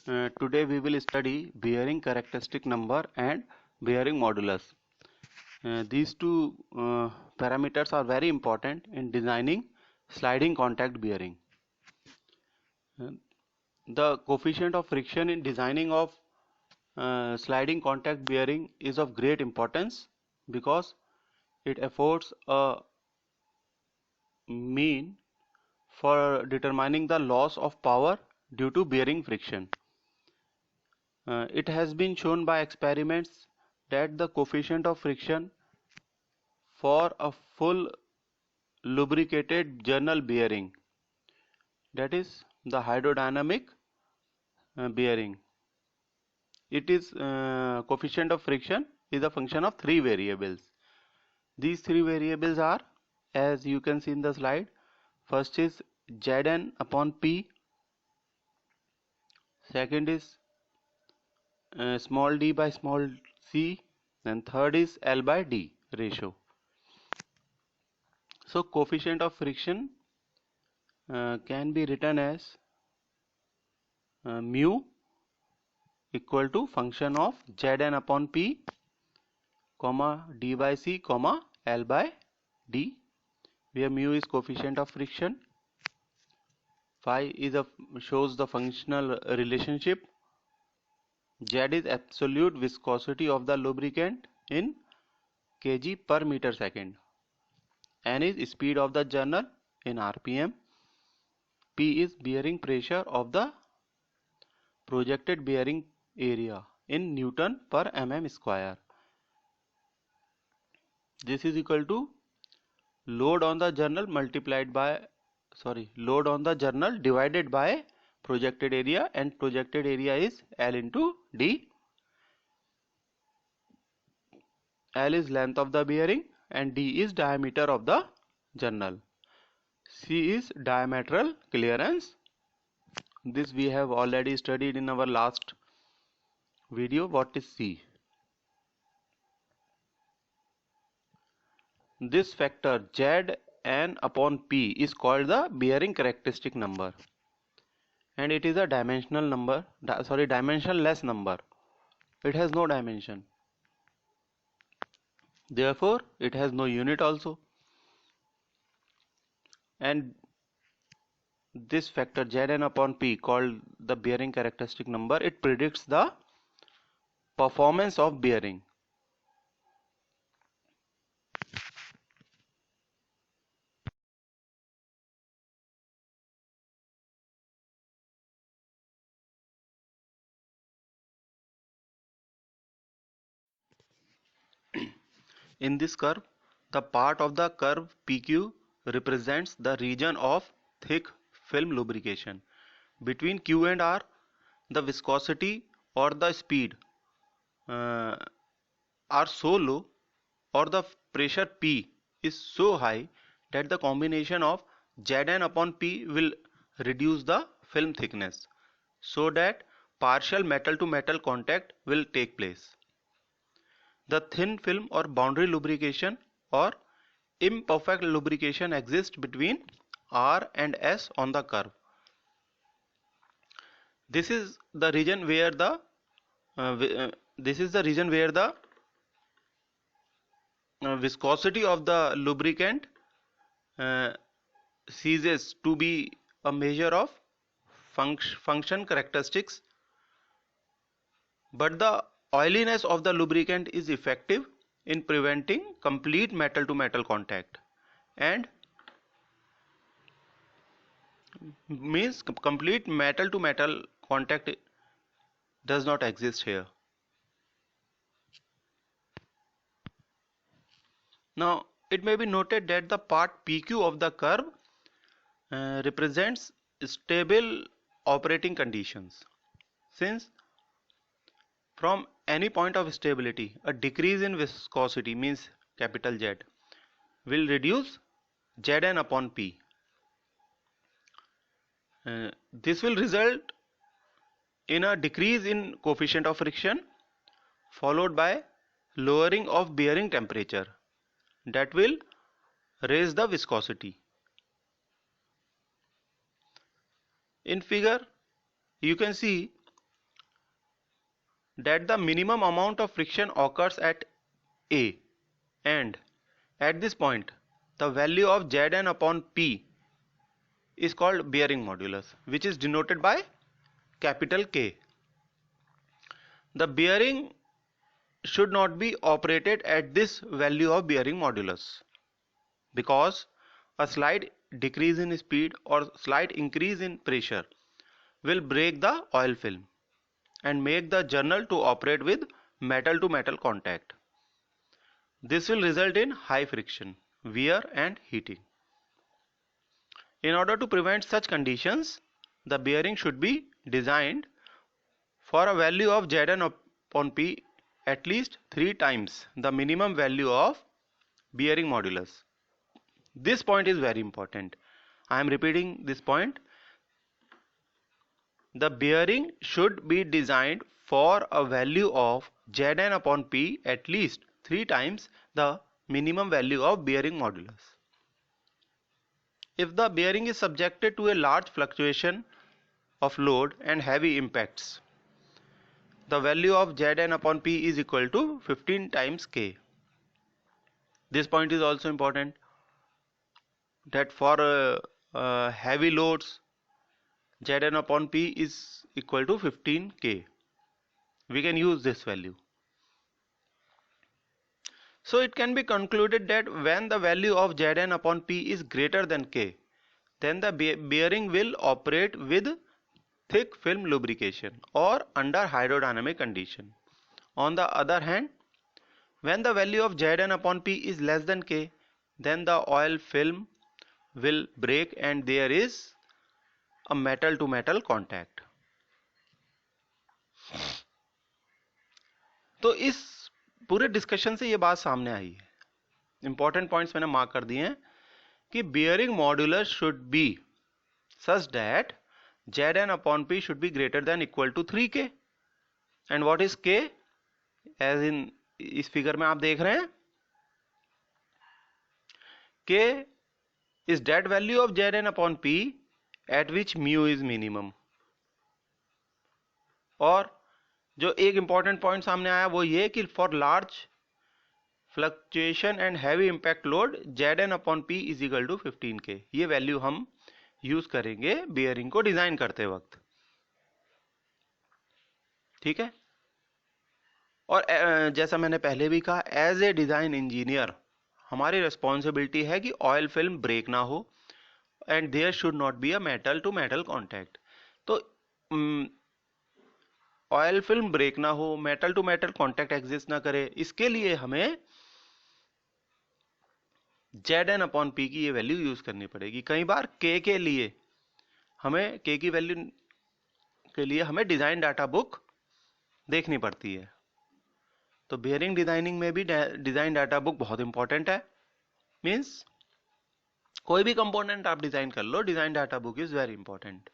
Today we will study bearing characteristic number and bearing modulus. These two parameters are very important in designing sliding contact bearing. Uh, the coefficient of friction in designing of sliding contact bearing is of great importance because it affords a mean for determining the loss of power due to bearing friction. It has been shown by experiments that the coefficient of friction for a full lubricated journal bearing, that is the hydrodynamic bearing, it is coefficient of friction is a function of three variables. These three variables are, as you can see in the slide, first is Zn upon P, second is small d by small c, and third is L by D ratio. So coefficient of friction can be written as mu equal to function of Zn upon P, comma d by c, comma L by D, where mu is coefficient of friction, phi is shows the functional relationship, Z is absolute viscosity of the lubricant in kg per meter second, N is speed of the journal in rpm, P is bearing pressure of the projected bearing area in Newton per mm square. This is equal to load on the journal divided by projected area, and projected area is L into D. L is length of the bearing and D is diameter of the journal. C is diametral clearance. This we have already studied in our last video. What is C? This factor Zn upon P is called the bearing characteristic number, and it is a dimensionless number. It has no dimension. Therefore, it has no unit also. And this factor Zn upon P, called the bearing characteristic number, it predicts the performance of bearing. In this curve, the part of the curve PQ represents the region of thick film lubrication. Between Q and R, the viscosity or the speed are so low, or the pressure P is so high, that the combination of Zn upon P will reduce the film thickness, so that partial metal to metal contact will take place. The thin film or boundary lubrication or imperfect lubrication exists between R and S on the curve. This is the region where the viscosity of the lubricant ceases to be a measure of function characteristics, but the oiliness of the lubricant is effective in preventing complete metal to metal contact, and means complete metal to metal contact does not exist here. Now it may be noted that the part PQ of the curve represents stable operating conditions, since from any point of stability a decrease in viscosity, means capital Z, will reduce Zn upon P. This will result in a decrease in coefficient of friction, followed by lowering of bearing temperature, that will raise the viscosity. In figure you can see that the minimum amount of friction occurs at A, and at this point the value of Zn upon P is called bearing modulus, which is denoted by capital K. The bearing should not be operated at this value of bearing modulus, because a slight decrease in speed or slight increase in pressure will break the oil film and make the journal to operate with metal to metal contact. This will result in high friction, wear and heating. In order to prevent such conditions, the bearing should be designed for a value of Zn upon P at least 3 times the minimum value of bearing modulus. This point is very important. I am repeating this point. The bearing should be designed for a value of Zn upon P at least 3 times the minimum value of bearing modulus. If the bearing is subjected to a large fluctuation of load and heavy impacts, the value of Zn upon P is equal to 15 times K. This point is also important, that for heavy loads Zn upon P is equal to 15 K. We can use this value. So it can be concluded that when the value of Zn upon P is greater than K, then the bearing will operate with thick film lubrication or under hydrodynamic condition. On the other hand, when the value of Zn upon P is less than K, then the oil film will break and there is a metal to metal contact. तो इस पूरे discussion से ये बात सामने आई है, important points मैंने mark कर दिए हैं कि bearing modulus should be such that Zn upon P should be greater than equal to 3K. And what is K? As in इस फिगर में आप देख रहे हैं, K is that value of Zn upon P at which mu is minimum. और जो एक important point सामने आया वो ये कि for large fluctuation and heavy impact load Zn upon P is equal to 15K. ये वैल्यू हम यूज करेंगे बियरिंग को डिजाइन करते वक्त. ठीक है. और जैसा मैंने पहले भी कहा, एज ए डिजाइन इंजीनियर हमारी रिस्पॉन्सिबिलिटी है कि ऑयल फिल्म ब्रेक ना हो and there should not be a metal to metal contact. तो ऑयल फिल्म ब्रेक ना हो, metal to metal contact exist ना करे, इसके लिए हमें Zn अपॉन P की ये वैल्यू यूज करनी पड़ेगी. कई बार K के लिए हमें K की वैल्यू के लिए हमें डिजाइन डाटा बुक देखनी पड़ती है. तो बेयरिंग डिजाइनिंग में भी डिजाइन डाटा बुक बहुत इंपॉर्टेंट है. मींस कोई भी कंपोनेंट आप डिजाइन कर लो, design data book is very important.